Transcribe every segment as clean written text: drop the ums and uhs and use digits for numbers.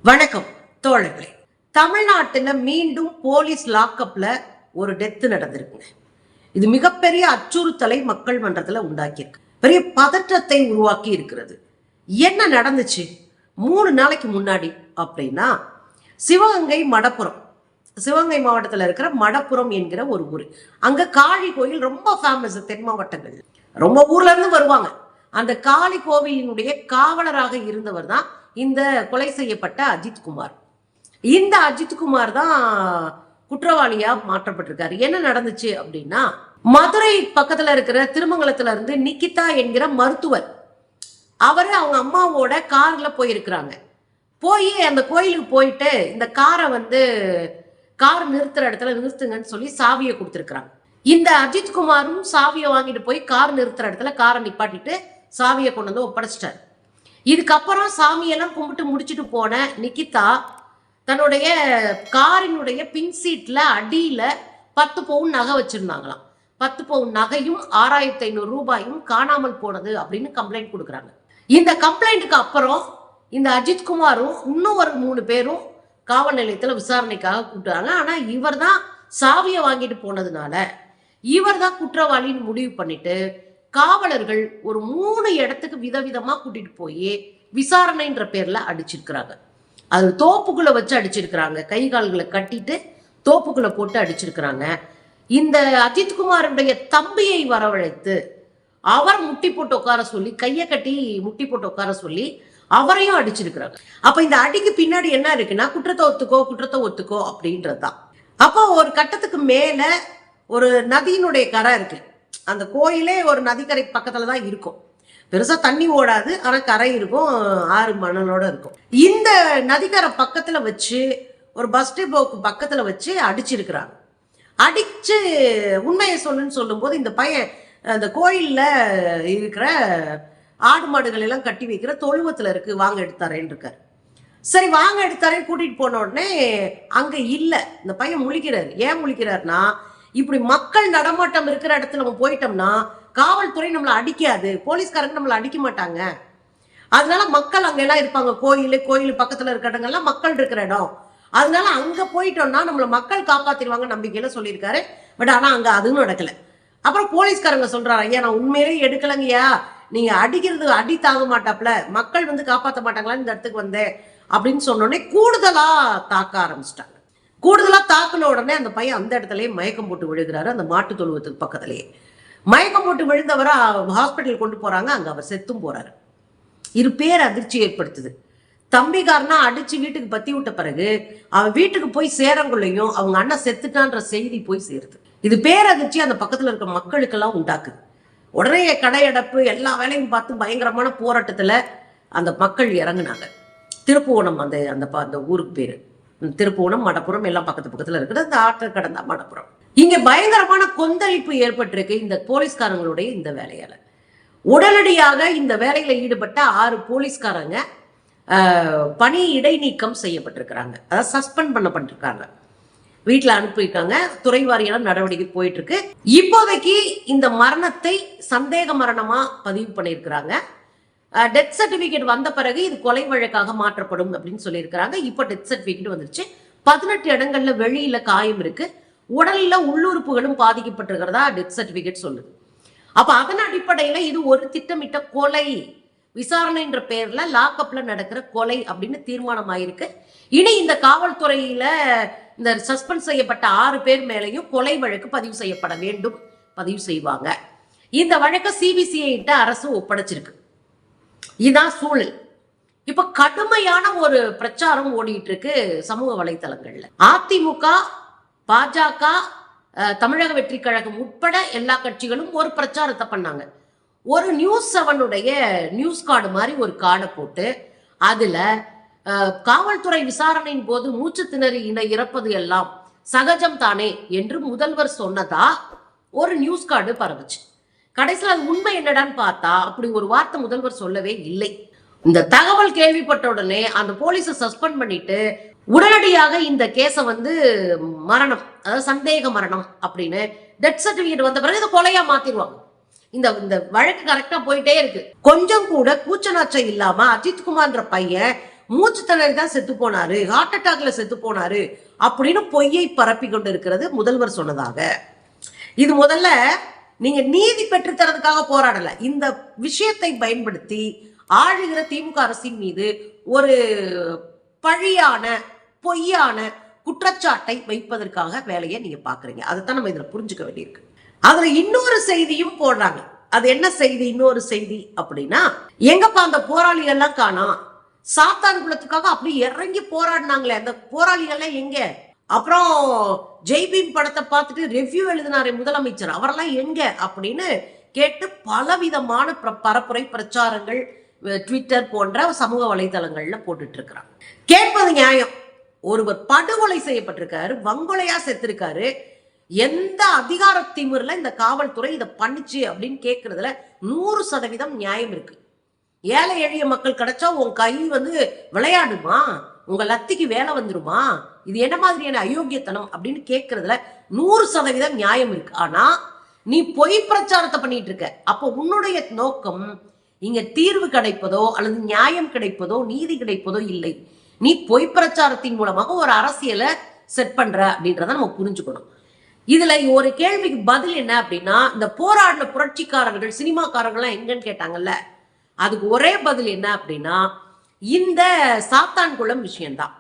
வணக்கம் தோழர்களே. தமிழ்நாட்டுல மீண்டும் போலீஸ் லாக்அப்ல ஒரு டெத் நடந்திருக்குங்க. இது மிகப்பெரிய அச்சுறுத்தலை மக்கள் மன்றத்துல உண்டாக்கியிருக்கு, பெரிய பதற்றத்தை உருவாக்கி இருக்கிறது. என்ன நடந்துச்சு 3 நாளைக்கு முன்னாடி அப்படின்னா, சிவகங்கை மடப்புறம், சிவகங்கை மாவட்டத்தில் இருக்கிற மடப்புறம் என்கிற ஒரு ஊர். அங்க காளி கோயில் ரொம்ப ஃபேமஸ். தென் மாவட்டங்கள் ரொம்ப ஊர்ல இருந்து வருவாங்க. அந்த காளி கோவிலினுடைய காவலராக இருந்தவர் தான் இந்த கொலை செய்யப்பட்ட அஜித்குமார். இந்த அஜித்குமார் தான் குற்றவாளியா மாற்றப்பட்டிருக்காரு. என்ன நடந்துச்சு அப்படின்னா, மதுரை பக்கத்துல இருக்கிற திருமங்கலத்துல இருந்து நிக்கிதா என்கிற மருத்துவர், அவரு அவங்க அம்மாவோட கார்ல போயிருக்கிறாங்க. போய் அந்த கோயிலுக்கு போயிட்டு இந்த காரை கார் நிறுத்துற இடத்துல நிறுத்துங்கன்னு சொல்லி சாவியை கொடுத்துருக்குறாங்க. இந்த அஜித்குமாரும் சாவியை வாங்கிட்டு போய் கார் நிறுத்துற இடத்துல காரை நிப்பாட்டிட்டு சாவியை கொண்டு வந்து ஒப்படைச்சிட்டாரு. இதுக்கப்புறம் சாமியெல்லாம் கும்பிட்டு முடிச்சுட்டு போன நிக்கிதா தன்னுடைய காரினுடைய பின் சீட்ல அடியில 10 பவுன் நகை வச்சிருந்தாங்களாம். 10 பவுன் நகையும் 6500 ரூபாயும் காணாமல் போனது அப்படின்னு கம்ப்ளைண்ட் கொடுக்குறாங்க. இந்த கம்ப்ளைண்ட்டுக்கு அப்புறம் இந்த அஜித்குமாரும் இன்னும் ஒரு 3 பேரும் காவல் நிலையத்துல விசாரணைக்காக கூப்பிட்டாங்க. ஆனா இவர் தான் சாவியை வாங்கிட்டு போனதுனால இவர் தான் குற்றவாளின்னு முடிவு பண்ணிட்டு காவலர்கள் ஒரு 3 இடத்துக்கு விதவிதமா கூட்டிட்டு போய் விசாரணைன்ற பேர்ல அடிச்சிருக்கிறாங்க. அது தோப்புக்குள்ள வச்சு அடிச்சிருக்கிறாங்க. கை கால்களை கட்டிட்டு தோப்புக்குள்ள போட்டு அடிச்சிருக்கிறாங்க. இந்த அஜித்குமாருடைய தம்பியை வரவழைத்து அவர் முட்டி போட்டு உட்கார சொல்லி, கையை கட்டி முட்டி போட்டு உட்கார சொல்லி அவரையும் அடிச்சிருக்கிறாங்க. அப்ப இந்த அடிக்கு பின்னாடி என்ன இருக்குன்னா, குற்றத்தை ஒத்துக்கோ அப்படின்றதுதான். அப்போ ஒரு கட்டத்துக்கு மேல ஒரு நதியினுடைய கரை இருக்கு. அந்த கோயிலே ஒரு நதிக்கரை பக்கத்துல தான் இருக்கும். பெருசா தண்ணி ஓடாது, ஆனா கரை இருக்கும், ஆறு மணலோட இருக்கும். இந்த நதிக்கரை பக்கத்துல வச்சு ஒரு பஸ் டெப்போக்கு பக்கத்துல வச்சு அடிச்சிருக்கிறாங்க. அடிச்சு உண்மையை சொல்லும் போது இந்த பையன் அந்த கோயில்ல இருக்கிற ஆடு மாடுகள் எல்லாம் கட்டி வைக்கிற தொழுவத்துல இருக்கு, வாங்க எடுத்தாரேன்னு இருக்காரு. சரி வாங்க எடுத்தாரே கூட்டிட்டு போன உடனே அங்க இல்ல. இந்த பையன் முழிக்கிறாரு. ஏன் முழிக்கிறாருன்னா, இப்படி மக்கள் நடமாட்டம் இருக்கிற இடத்துல நம்ம போயிட்டோம்னா காவல்துறை நம்மளை அடிக்காது, போலீஸ்காரங்க நம்மளை அடிக்க மாட்டாங்க. அதனால மக்கள் அங்க எல்லாம் இருப்பாங்க. கோயில் பக்கத்துல இருக்கிற இடங்கள்லாம் மக்கள் இருக்கிற இடம். அதனால அங்க போயிட்டோம்னா நம்மள மக்கள் காப்பாத்திடுவாங்க நம்பிக்கையில சொல்லியிருக்காரு. பட் ஆனா அங்க அதுவும் நடக்கல. அப்புறம் போலீஸ்காரங்க சொல்றாரு, ஐயா நான் உண்மையிலேயே எடுக்கலங்கய்யா, நீங்க அடிக்கிறது அடி தாங்க மாட்டாப்ல, மக்கள் காப்பாற்ற மாட்டாங்களான்னு இந்த இடத்துக்கு வந்தேன் அப்படின்னு சொன்னோடனே கூடுதலா தாக்க ஆரம்பிச்சிட்டாங்க. கூடுதலா தாக்குன உடனே அந்த பையன் அந்த இடத்துலயே மயக்கம் போட்டு விழுகிறாரு. அந்த மாட்டு தொழுவத்துக்கு பக்கத்திலேயே மயக்கம் போட்டு விழுந்தவரை ஹாஸ்பிட்டல் கொண்டு போறாங்க. அங்க அவர் செத்தும் போறாரு. இது பேர் அதிர்ச்சி ஏற்படுத்துது. தம்பிக்காரனா அடிச்சு வீட்டுக்கு பத்தி விட்ட பிறகு அவன் வீட்டுக்கு போய் சேரங்குள்ளையும் அவங்க அண்ணன் செத்துட்டான்ற செய்தி போய் சேருது. இது பேரதிர்ச்சி அந்த பக்கத்துல இருக்க மக்களுக்கெல்லாம் உண்டாக்குது. உடனே கடையடைப்பு எல்லா வேலையும் பார்த்து பயங்கரமான போராட்டத்துல அந்த மக்கள் இறங்குனாங்க. திருப்புவனம் அந்த ஊருக்கு பேரு திருப்புவனம், மடப்புறம் எல்லாம் பக்கத்துல இருக்குது. அந்த ஆற்றை கடந்த மடப்புறம். இங்க பயங்கரமான கொந்தளிப்பு ஏற்பட்டிருக்கு இந்த போலீஸ்காரங்களுடைய இந்த வேலையால. உடனடியாக இந்த வேலையில ஈடுபட்ட 6 போலீஸ்காரங்க பணி இடைநீக்கம் செய்யப்பட்டிருக்கிறாங்க. அதாவது சஸ்பெண்ட் பண்ணப்பட்டிருக்காங்க, வீட்டுல அனுப்பியிருக்காங்க. துறை வாரியான நடவடிக்கை போயிட்டு இருக்கு. இப்போதைக்கு இந்த மரணத்தை சந்தேக மரணமா பதிவு பண்ணியிருக்கிறாங்க. டெத் சர்டிபிகேட் வந்த பிறகு இது கொலை வழக்காக மாற்றப்படும் அப்படின்னு சொல்லியிருக்கிறாங்க. இப்போ டெத் சர்டிபிகேட் வந்துருச்சு. 18 இடங்கள்ல வெளியில காயம் இருக்கு, உடல்ல உள்ளுறுப்புகளும் பாதிக்கப்பட்டிருக்கிறதா டெத் சர்டிபிகேட் சொல்லுது. அப்ப அதன் அடிப்படையில இது ஒரு திட்டமிட்ட கொலை, விசாரணைன்ற பேர்ல லாக்அப்ல நடக்கிற கொலை அப்படின்னு தீர்மானம் ஆயிருக்கு. இனி இந்த காவல்துறையில இந்த சஸ்பெண்ட் செய்யப்பட்ட 6 பேர் மேலையும் கொலை வழக்கு பதிவு செய்யப்பட வேண்டும், பதிவு செய்வாங்க. இந்த வழக்கை சிபிசிஐ அரசு ஒப்படைச்சிருக்கு. இதுதான் சூழல். இப்ப கடுமையான ஒரு பிரச்சாரம் ஓடிட்டு இருக்கு சமூக வலைத்தளங்கள்ல. அதிமுக, பாஜக, தமிழக வெற்றி கழகம் உட்பட எல்லா கட்சிகளும் ஒரு பிரச்சாரத்தை பண்ணாங்க. ஒரு நியூஸ் 7 நியூஸ் கார்டு மாதிரி ஒரு கார்டை போட்டு அதுல காவல்துறை விசாரணையின் போது மூச்சு திணறி இறப்பது எல்லாம் சகஜம் தானே என்று முதல்வர் சொன்னதா ஒரு நியூஸ் கார்டு பரவுச்சு. கடைசியில் அது உண்மை என்னடான்னு பார்த்தா அப்படி ஒரு வார்த்தை முதல்வர் சொல்லவே இல்லை. இந்த தகவல் கேள்விப்பட்ட உடனே அந்த போலீஸை சஸ்பெண்ட் பண்ணிட்டு உடனடியாக இந்த கேஸை மரணம், அதாவது சந்தேக மரணம் அப்படின்னு டெத் சர்டிபிகேட் வந்த பிறகு இதை கொலையா மாத்திடுவாங்க. இந்த வழக்கு கரெக்டா போயிட்டே இருக்கு. கொஞ்சம் கூட கூச்சநாச்சம் இல்லாம அஜித்குமார்ன்ற பையன் மூச்சு திணறி தான் செத்து போனாரு, ஹார்ட் அட்டாக்ல செத்து போனாரு அப்படின்னு பொய்யை பரப்பி கொண்டு இருக்கிறது முதல்வர் சொன்னதாக. இது முதல்ல நீங்க நீதி பெற்றுத்தரதுக்காக போராடல, இந்த விஷயத்தை பயன்படுத்தி ஆளுகிற திமுக அரசின் மீது ஒரு பழியான பொய்யான குற்றச்சாட்டை வைப்பதற்காக வேலையை நீங்க பாக்குறீங்க. அதைத்தான் நம்ம இதுல புரிஞ்சுக்க வேண்டியிருக்கு. அதுல இன்னொரு செய்தியும் போடுறாங்க. அது என்ன செய்தி? இன்னொரு செய்தி அப்படின்னா, எங்கப்பா அந்த போராளிகள் எல்லாம் காணோம், சாத்தான் குலத்துக்காக அப்படி இறங்கி போராடினாங்களே அந்த போராளிகள் எங்க? அப்புறம் ஜெய்பீம் படத்தை பார்த்துட்டு ரிவ்யூ எழுதினாரே முதலமைச்சர், அவரெல்லாம் எங்க அப்படின்னு கேட்டு பலவிதமான பரப்புரை பிரச்சாரங்கள் ட்விட்டர் போன்ற சமூக வலைதளங்கள்ல போட்டுட்டு இருக்கிறாங்க. கேட்பது நியாயம். ஒருவர் படுகொலை செய்யப்பட்டிருக்காரு, வங்கொலையா செத்திருக்காரு, எந்த அதிகார திமிர்ல இந்த காவல்துறை இதை பண்ணிச்சு அப்படின்னு கேட்கறதுல 100% நியாயம் இருக்கு. ஏழை எளிய மக்கள் கிடைச்சா உன் கை விளையாடுமா, உங்க லத்திக்கு வேலை வந்துருமா, இது என்ன மாதிரியான அயோக்கியத்தனம் அப்படின்னு கேட்கறதுல 100% நியாயம் இருக்கு. ஆனா நீ பொய் பிரச்சாரத்தை பண்ணிட்டு இருக்க. அப்போ உன்னுடைய நோக்கம் இங்க தீர்வு கிடைப்பதோ அல்லது நியாயம் கிடைப்பதோ நீதி கிடைப்பதோ இல்லை. நீ பொய் பிரச்சாரத்தின் மூலமாக ஒரு அரசியலை செட் பண்ற அப்படின்றத நம்ம புரிஞ்சுக்கணும். இதுல ஒரு கேள்விக்கு பதில் என்ன அப்படின்னா, இந்த போராடின புரட்சிக்காரர்கள் சினிமாக்காரர்கள்லாம் எங்கன்னு கேட்டாங்கல்ல, அதுக்கு ஒரே பதில் என்ன அப்படின்னா, இந்த சாத்தான்குளம் விஷயம்தான்.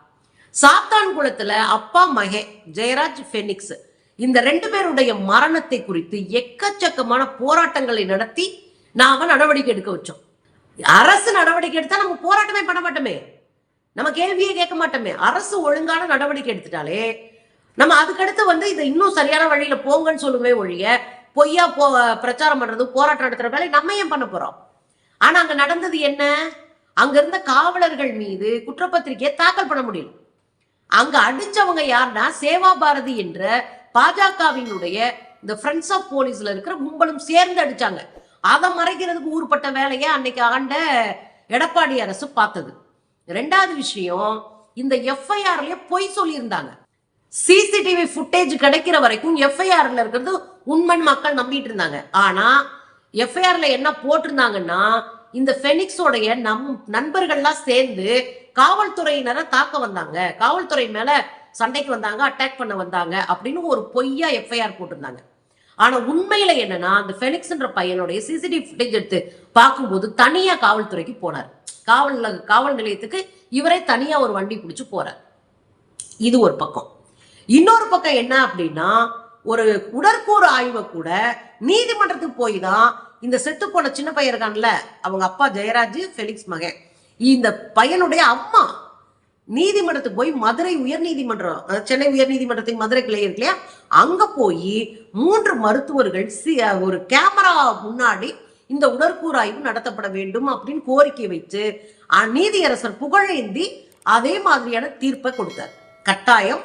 சாத்தான்குளத்துல அப்பா மகே ஜெயராஜ் ஃபெனிக்ஸ் இந்த 2 பேருடைய மரணத்தை குறித்து எக்கச்சக்கமான போராட்டங்களை நடத்தி நாம நடவடிக்கை எடுக்க வச்சோம். அரசு நடவடிக்கை எடுத்தா நம்ம போராட்டமே பண்ண மாட்டோமே, நம்ம கேள்வியே கேட்க மாட்டோமே. அரசு ஒழுங்கான நடவடிக்கை எடுத்துட்டாலே நம்ம அதுக்கடுத்து இதை இன்னும் சரியான வழியில போங்கன்னு சொல்லுவே ஒழிய பொய்யா பிரச்சாரம் பண்றது போராட்டம் நடத்துற வேலை நம்ம ஏன் பண்ண போறோம்? ஆனா அங்க நடந்தது என்ன? அங்க இருந்த காவலர்கள் மீது குற்றப்பத்திரிகையை தாக்கல் பண்ண முடியல. அங்க அடிச்சவங்க யாருன்னா சேவா பாரதி என்ற பாஜகவினுடைய இந்த ஃப்ரெண்ட்ஸ் ஆஃப் போலீஸ்ல இருக்கிற கும்பலும் சேர்ந்து அடிச்சாங்க. அதை மறைக்கிறதுக்கு ஊர்பட்ட வேலையை அன்னைக்கு ஆண்ட எடப்பாடி அரசு பார்த்தது. 2வது விஷயம், இந்த எஃப்ஐஆர்லயே பொய் சொல்லியிருந்தாங்க. சிசிடிவி ஃபுட்டேஜ் கிடைக்கிற வரைக்கும் எஃப்ஐஆர்ல இருக்கிறது உண்மைன்னு மக்கள் நம்பிட்டு இருந்தாங்க. ஆனா எஃப்ஐஆர்ல என்ன போட்டிருந்தாங்கன்னா, இந்த ஃபெனிக்ஸோடைய நண்பர்கள்லாம் சேர்ந்து காவல்துறையினரை தாக்க வந்தாங்க, காவல்துறை மேல சண்டைக்கு வந்தாங்க, அட்டாக் பண்ண வந்தாங்க அப்படின்னு ஒரு பொய்யா எஃப்ஐஆர் போட்டிருந்தாங்க. ஆனா உண்மையில என்னன்னா, அந்த ஃபெனிக்ஸ்ன்ற பையனுடைய சிசிடிவி ஃபுட்டேஜ் எடுத்து பார்க்கும்போது தனியா காவல்துறைக்கு போனார். காவல் நிலையத்துக்கு இவரே தனியா ஒரு வண்டி பிடிச்சு போறார். இது ஒரு பக்கம். இன்னொரு பக்கம் என்ன அப்படின்னா, ஒரு உடற்கூறு ஆய்வை கூட நீதிமன்றத்துக்கு போய் தான் இந்த செத்து போன சின்ன பையன் இருக்கான்ல, அவங்க அப்பா ஜெயராஜ் ஃபெலிக்ஸ் மகன், இந்த பையனுடைய அம்மா நீதிமன்றத்துக்கு போய் மதுரை உயர்நீதிமன்றம், சென்னை உயர்நீதிமன்றத்தின் மதுரை கிளை இருக்கு இல்லையா, அங்க போய் 3 மருத்துவர்கள் ஒரு கேமரா முன்னாடி இந்த உடற்கூறு ஆய்வு நடத்தப்பட வேண்டும் அப்படின்னு கோரிக்கை வைத்து நீதியரசர் புகழேந்தி அதே மாதிரியான தீர்ப்பை கொடுத்தார். கட்டாயம்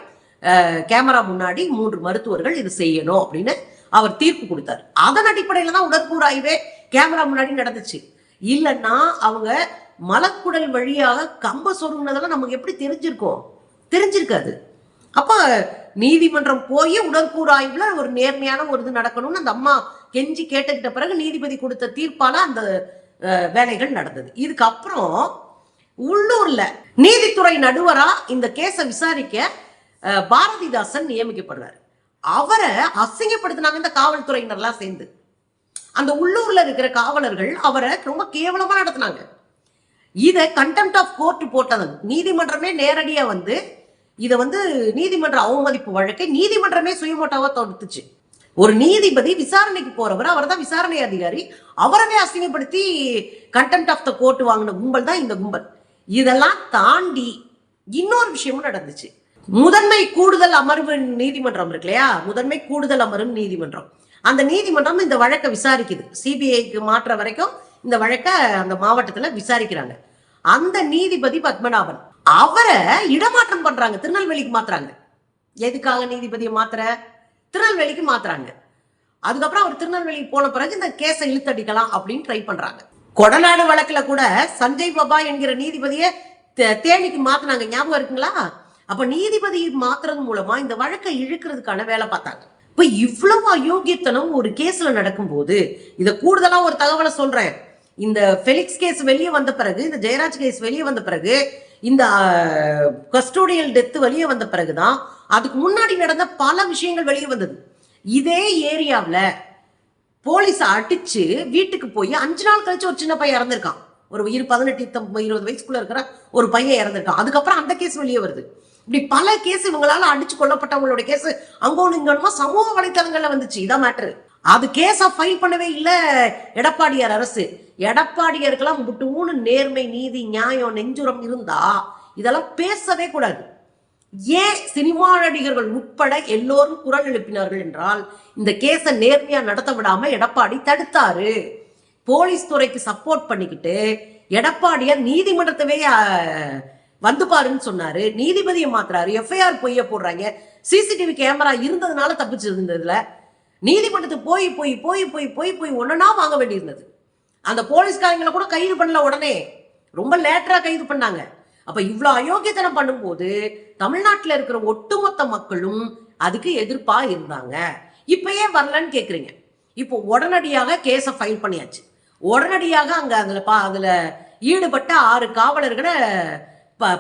கேமரா முன்னாடி 3 மருத்துவர்கள் இது செய்யணும் அப்படின்னு அவர் தீர்ப்பு கொடுத்தார். அதன் அடிப்படையில தான் உடற்கூறு ஆய்வே கேமரா முன்னாடி நடந்துச்சு. இல்லைன்னா அவங்க மலக்குடல் வழியாக கம்ப சொருங்கினதெல்லாம் நமக்கு எப்படி தெரிஞ்சிருக்காது. அப்ப நீதிமன்றம் போய் உடற்கூறு ஆய்வுல ஒரு நேர்மையான ஒரு இது நடக்கணும்னு அந்த அம்மா கெஞ்சி கேட்டுக்கிட்ட பிறகு நீதிபதி கொடுத்த தீர்ப்பால அந்த வேலைகள் நடந்தது. இதுக்கப்புறம் உள்ளூர்ல நீதித்துறை நடுவரா இந்த கேஸை விசாரிக்க பாரதிதாசன் நியமிக்கப்படுறாரு. அவரை அசிங்கப்படுத்தினாங்க இந்த காவல்துறையினர்லாம் சேர்ந்து. அந்த உள்ளூர்ல இருக்கிற காவலர்கள் அவரை ரொம்ப கேவலமா நடத்தினாங்க. இதை கண்டெம்ட் ஆஃப் கோர்ட் போட்டது நீதிமன்றமே நேரடியா இதை நீதிமன்ற அவமதிப்பு வழக்கை நீதிமன்றமே சுயமோட்டாவா தொடுத்துச்சு. ஒரு நீதிபதி விசாரணைக்கு போறவர், அவர் தான் விசாரணை அதிகாரி, அவரவே அசிங்கப்படுத்தி கண்டெம்ட் ஆஃப் த கோர்ட் வாங்கின கும்பல் தான் இந்த கும்பல். இதெல்லாம் தாண்டி இன்னொரு விஷயமும் நடந்துச்சு. முதன்மை கூடுதல் அமர்வு நீதிமன்றம் இருக்கு இல்லையா, முதன்மை கூடுதல் அமர்வு நீதிமன்றம், அந்த நீதிமன்றம் இந்த வழக்கை விசாரிக்குது. சிபிஐக்கு மாற்ற வரைக்கும் இந்த வழக்கை அந்த மாவட்டத்துல விசாரிக்கிறாங்க. அந்த நீதிபதி பத்மநாபன், அவரை இடமாற்றம் பண்றாங்க, திருநெல்வேலிக்கு மாத்துறாங்க. எதுக்காக நீதிபதியை திருநெல்வேலிக்கு மாத்துறாங்க. அதுக்கப்புறம் அவர் திருநெல்வேலிக்கு போன பிறகு இந்த கேஸை இழுத்தடிக்கலாம் அப்படின்னு ட்ரை பண்றாங்க. கொடநாடு வழக்குல கூட சஞ்சய் பாபா என்கிற நீதிபதியை தேனிக்கு மாத்தினாங்க, ஞாபகம் இருக்குங்களா? அப்ப நீதிபதி மாத்துறது மூலமா இந்த வழக்கை இழுக்கிறதுக்கான வேலை பார்த்தாங்க. இப்ப இவ்வளவு அயோக்கியத்தனம் ஒரு கேஸ்ல நடக்கும் போது, இத கூடுதலா ஒரு தகவலை சொல்றேன். இந்த ஃபெலிக்ஸ் கேஸ் வெளியே வந்த பிறகு, இந்த ஜெயராஜ் கேஸ் வெளியே வந்த பிறகு இந்த கஸ்டோடியல் டெத்து வெளியே வந்த பிறகுதான் அதுக்கு முன்னாடி நடந்த பல விஷயங்கள் வெளியே வந்தது. இதே ஏரியாவில் போலீஸ் அடிச்சு வீட்டுக்கு போய் 5 நாள் கழிச்சு ஒரு சின்ன பையன் இறந்திருக்கான். ஒரு 18-20 வயசுக்குள்ள இருக்கிற ஒரு பையன் இறந்திருக்கான். அதுக்கப்புறம் அந்த கேஸ் வெளியே வருது. இப்படி பல கேஸ் இவங்களால அடிச்சு கொல்லப்பட்டவங்களோட கேஸ் அங்கொன்னு இங்கொன்னுமா சமூக வலைத்தளங்கள்ல வந்துச்சு. இதான் மேட்ரு. அது கேஸா ஃபைல் பண்ணவே இல்லை எடப்பாடியார் அரசு. எடப்பாடியாருக்கெல்லாம் முட்டுன்னு நேர்மை, நீதி, நியாயம், நெஞ்சுரம் இருந்தா இதெல்லாம் பேசவே கூடாது. ஏன் சினிமா நடிகர்கள் உட்பட எல்லோரும் குரல் எழுப்பினார்கள் என்றால் இந்த கேஸை நேர்மையா நடத்த விடாம எடப்பாடி தடுத்தாரு. போலீஸ் துறைக்கு சப்போர்ட் பண்ணிக்கிட்டு எடப்பாடியார் நீதிமன்றத்தவே வந்து பாருன்னு சொன்னாரு. நீதிபதியை மாத்துறாரு, எஃப்ஐஆர் பொய்ய போடுறாங்க. சிசிடிவி கேமரா இருந்ததுனால தப்பிச்சு இருந்ததுல நீதிமன்றத்துக்கு போய் போய் போய் போய் போய் போய் ஒன்னா வாங்க வேண்டியிருந்தது. அந்த போலீஸ்காரங்களை கூட கைது பண்ணல, உடனே ரொம்ப லேட்டரா கைது பண்ணாங்க. அப்ப இவ்வளவு அயோக்கியத்தனம் பண்ணும்போது தமிழ்நாட்டில் இருக்கிற ஒட்டுமொத்த மக்களும் அதுக்கு எதிர்ப்பா இருந்தாங்க. இப்ப ஏன் வரலன்னு கேக்குறீங்க. இப்போ உடனடியாக கேஸ ஃபைல் பண்ணியாச்சு. உடனடியாக அதுல ஈடுபட்ட 6 காவலர்களை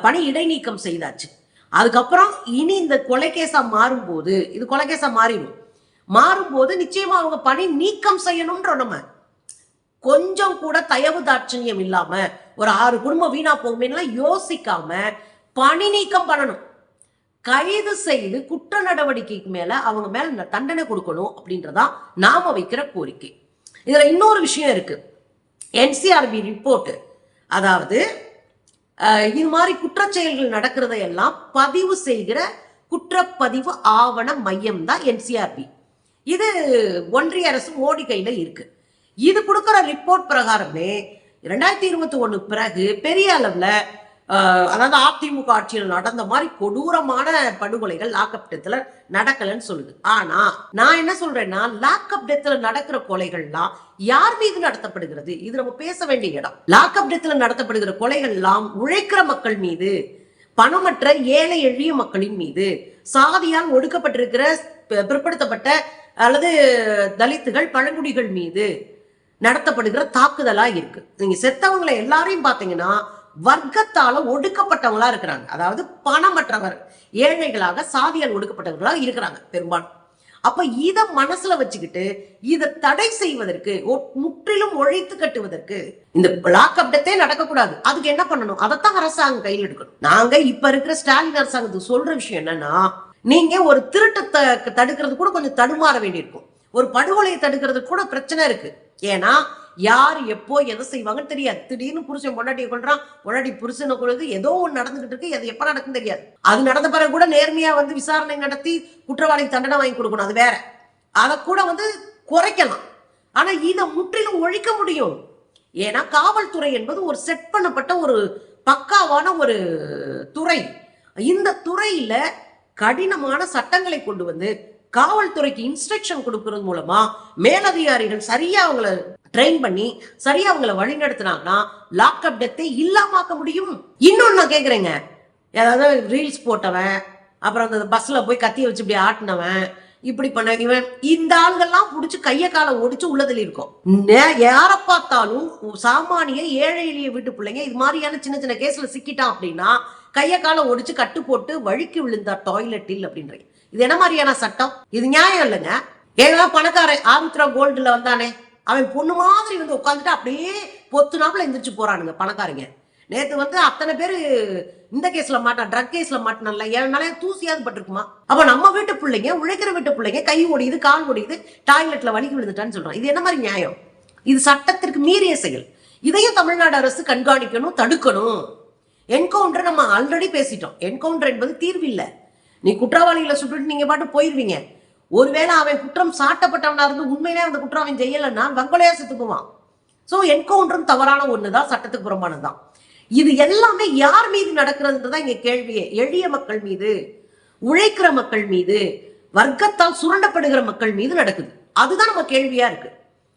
பணி இடைநீக்கம் செய்தாச்சு. அதுக்கப்புறம் இனி இந்த கொலைகேசா மாறும்போது, இது கொலைகேசா மாறும்போது நிச்சயமா அவங்க பணி நீக்கம் செய்யணும்ன்ற நம்ம கொஞ்சம் கூட தயவு தாட்சண்யம் இல்லாம ஒரு 6 குடும்பம் வீணா போகுமே யோசிக்காம பணி நீக்கம் பண்ணணும். கைது செய்து குற்ற நடவடிக்கைக்கு மேல அவங்க மேல தண்டனை கொடுக்கணும் அப்படின்றதா நாம வைக்கிற கோரிக்கை. இதுல இன்னொரு விஷயம் இருக்கு. என்சிஆர்பி ரிப்போர்ட், அதாவது இது மாதிரி குற்றச்செயல்கள் நடக்கிறதையெல்லாம் பதிவு செய்கிற குற்றப்பதிவு ஆவண மையம் தான் என்சிஆர்பி. இது ஒன்றிய அரசு மோடி கையில இருக்கு. இது கொடுக்கிற ரிப்போர்ட் பிரகாரமே 2021 பிறகு பெரிய அளவுல அதாவது அதிமுக ஆட்சியில் நடந்த மாதிரி கொடூரமான படுகொலைகள் லாக்அப் டெத்ல நடக்கலன்னு சொல்லுது. ஆனா நான் என்ன சொல்றேன்னா, லாக்அப் டெத்ல நடக்கிற கொலைகள்லாம் யார் மீது நடத்தப்படுகிறது? இது நம்ம பேச வேண்டிய இடம். லாக்அப் டெத்ல நடத்தப்படுகிற கொலைகள் எல்லாம் உழைக்கிற மக்கள் மீது, பணமற்ற ஏழை எளிய மக்களின் மீது, சாதியால் ஒடுக்கப்பட்டிருக்கிற பிற்படுத்தப்பட்ட அல்லது தலித்துகள், பழங்குடிகள் மீது நடத்தப்படுகிற தாக்குதலா இருக்கு. நீங்க செத்தவங்களை எல்லாரையும் பாத்தீங்கன்னா வர்க்கத்தால ஒடுக்கப்பட்டவங்களா இருக்கிறாங்க. அதாவது பணமற்றவர், ஏழைகளாக, சாதியால் ஒடுக்கப்பட்டவர்களாக இருக்கிறாங்க பெரும்பாலும். அப்ப இத மனசுல வச்சுக்கிட்டு இதை தடை செய்வதற்கு, முற்றிலும் ஒழித்து கட்டுவதற்கு இந்த லாக்அப் டெத்தே நடக்கக்கூடாது. அதுக்கு என்ன பண்ணணும்? அதைத்தான் அரசாங்கம் கையில் எடுக்கணும். நாங்க இப்ப இருக்கிற ஸ்டாலின் அரசாங்கத்துக்கு சொல்ற விஷயம் என்னன்னா, நீங்க ஒரு திருட்டத்தை தடுக்கிறது கூட கொஞ்சம் தடுமாற வேண்டியிருக்கும். ஒரு படுகொலையை தடுக்கிறது கூட பிரச்சனை இருக்கு. ஏன்னா யார் எப்போ எதை செய்வாங்கன்னு தெரியாது. திடீர்னு புருஷன் பொண்டாட்டியை கொள்றான், பொண்டாட்டி புருஷனை கொள்ளுது, ஏதோ ஒன்று நடந்துகிட்டு இருக்கு, அது எப்ப நடக்குன்னு தெரியாது. அது நடந்த பிறகு கூட நேர்மையா விசாரணை நடத்தி குற்றவாளிக்கு தண்டனை வாங்கி கொடுக்கணும், அது வேற. அதை கூட குறைக்கலாம். ஆனா இதை முற்றிலும் ஒழிக்க முடியும். ஏன்னா காவல்துறை என்பது ஒரு செட் பண்ணப்பட்ட ஒரு பக்காவான ஒரு துறை. இந்த துறையில கடினமான சட்டங்களை கொண்டு காவல்துறைக்கு இன்ஸ்ட்ரக்ஷன் கொடுக்கறது மூலமா மேலதிகாரிகள் சரியா அவங்கள ட்ரெயின் பண்ணி சரியா அவங்களை வழி நடத்தினாங்கன்னா லாக்அப் டெத்தை இல்லாமக்க முடியும். இன்னொன்னு நான் கேக்குறேங்க, ஏதாவது ரீல்ஸ் போட்டவன், அப்புறம் அந்த பஸ்ல போய் கத்திய வச்சு இப்படி ஆட்டினவன், இப்படி பண்ண இவன், இந்த ஆள்கள்லாம் புடிச்சு கைய காலை ஒடிச்சு உள்ளதுல இருக்கும். யார பார்த்தாலும் சாமானிய ஏழை எளிய வீட்டு பிள்ளைங்க இது மாதிரியான சின்ன சின்ன கேஸ்ல சிக்கிட்டான் அப்படின்னா கைய காலை ஒடிச்சு கட்டு போட்டு வழுக்கி விழுந்தார் டாய்லெட்டில் அப்படின்றீங்க. இது என்ன மாதிரியான சட்டம்? இது நியாயம் இல்லைங்க. ஏன்னா பணக்காரன் ஆருத்ரா கோல்டுல வந்தானே, அவன் பொண்ணு மாதிரி உட்காந்துட்டு அப்படியே பொத்துனாப்புல எந்திரிச்சு போறானுங்க பணக்காரங்க. நேத்து அத்தனை பேரு இந்த கேஸ்ல மாட்டான், ட்ரக் கேஸ்ல மாட்டினால, என் மேலே தூசியாவது பட்டிருக்குமா? அப்ப நம்ம வீட்டு பிள்ளைங்க, உழைக்கிற வீட்டு பிள்ளைங்க கை ஒடியுது, கால் ஒடியுது, டாய்லெட்ல வலிக்கு விழுந்துட்டான்னு சொல்றோம். இது என்ன மாதிரி நியாயம்? இது சட்டத்திற்கு மீறிய செயல். இதையும் தமிழ்நாடு அரசு கண்காணிக்கணும், தடுக்கணும். என்கவுண்டர் நம்ம ஆல்ரெடி பேசிட்டோம். என்கவுண்டர் என்பது தீர்வு இல்லை. நீ குற்றவாளிகளை சுட்டுட்டு நீங்க பாட்டு போயிருவீங்க. ஒருவேளை அவன் குற்றம் சாட்டப்பட்டவனா இருந்து உண்மையிலே அந்த குற்றம் அவன் செய்யலைன்னா வெங்கலையா செத்துக்குவான். சோ என்கவுண்டரும் தவறான ஒண்ணுதான், சட்டத்துக்கு புறம்பானதுதான். இது எல்லாமே யார் மீது நடக்கிறதுன்றதான் இங்க கேள்வியே. எளிய மக்கள் மீது, உழைக்கிற மக்கள் மீது, வர்க்கத்தால் சுரண்டப்படுகிற மக்கள் மீது நடக்குது. அதுதான் நம்ம கேள்வியா இருக்கு.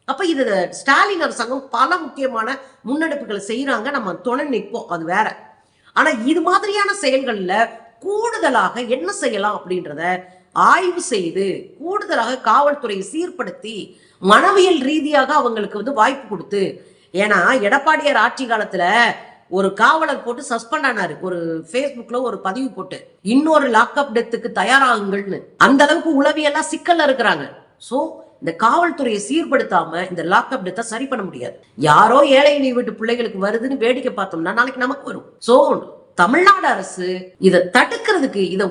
அப்ப இது ஸ்டாலின் அரசாங்கம் பல முக்கியமான முன்னெடுப்புகளை செய்யறாங்க, நம்ம துணை நிற்போம், அது வேற. ஆனா இது மாதிரியான செயல்கள்ல கூடுதலாக என்ன செய்யலாம் அப்படின்றத ஆய்வு செய்து கூடுதலாக காவல்துறையை சீர்படுத்தி மனவியல் ரீதியாக அவங்களுக்கு வாய்ப்பு கொடுத்து. ஏன்னா எடப்பாடியார் ஆட்சி காலத்துல ஒரு காவலர் போட்டு சஸ்பெண்ட் ஆனாரு, ஒரு Facebookல ஒரு பதிவு போட்டு, இன்னொரு லாக்அப் டெத்துக்கு தயாராகுங்கள்னு. அந்த அளவுக்கு உளவியெல்லாம் சிக்கல்ல இருக்கிறாங்க. சோ இந்த காவல்துறையை சீர்படுத்தாம இந்த லாக்அப் டெத்தை சரி பண்ண முடியாது. யாரோ ஏழை எளிய வீட்டு பிள்ளைகளுக்கு வருதுன்னு வேடிக்கை பார்த்தோம்னா நாளைக்கு நமக்கு வரும். சோ தமிழ்நாடு அரசு இதை தடுக்கிறதுக்கு இதை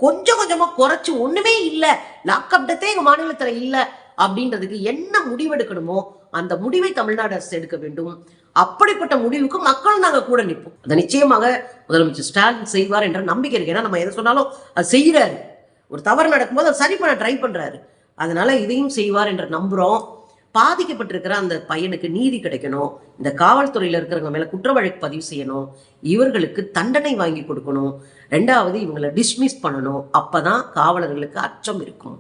கொஞ்சம் கொஞ்சமா குறைச்சு, ஒண்ணுமே இல்ல லாக்அப் டெத்தே எங்க மாநிலத்துல இல்ல அப்படின்றதுக்கு என்ன முடிவெடுக்கணுமோ அந்த முடிவை தமிழ்நாடு அரசு எடுக்க வேண்டும். அப்படிப்பட்ட முடிவுக்கு மக்கள் நாங்க கூட நிற்போம். அதை நிச்சயமாக முதலமைச்சர் ஸ்டாலின் செய்வார் என்ற நம்பிக்கை இருக்கு. ஏன்னா நம்ம எதை சொன்னாலும் அது செய்யறாரு. ஒரு தவறு நடக்கும்போது அதை சரி பண்ண ட்ரை பண்றாரு. அதனால இதையும் செய்வார் என்று நம்புறோம். பாதிக்கப்பட்டிருக்கிற அந்த பையனுக்கு நீதி கிடைக்கணும். இந்த காவல்துறையில இருக்கிறவங்க மேல குற்ற வழக்கு பதிவு செய்யணும். இவர்களுக்கு தண்டனை வாங்கி கொடுக்கணும். ரெண்டாவது இவங்களை டிஸ்மிஸ் பண்ணணும். அப்பதான் காவலர்களுக்கு அச்சம் இருக்கும்.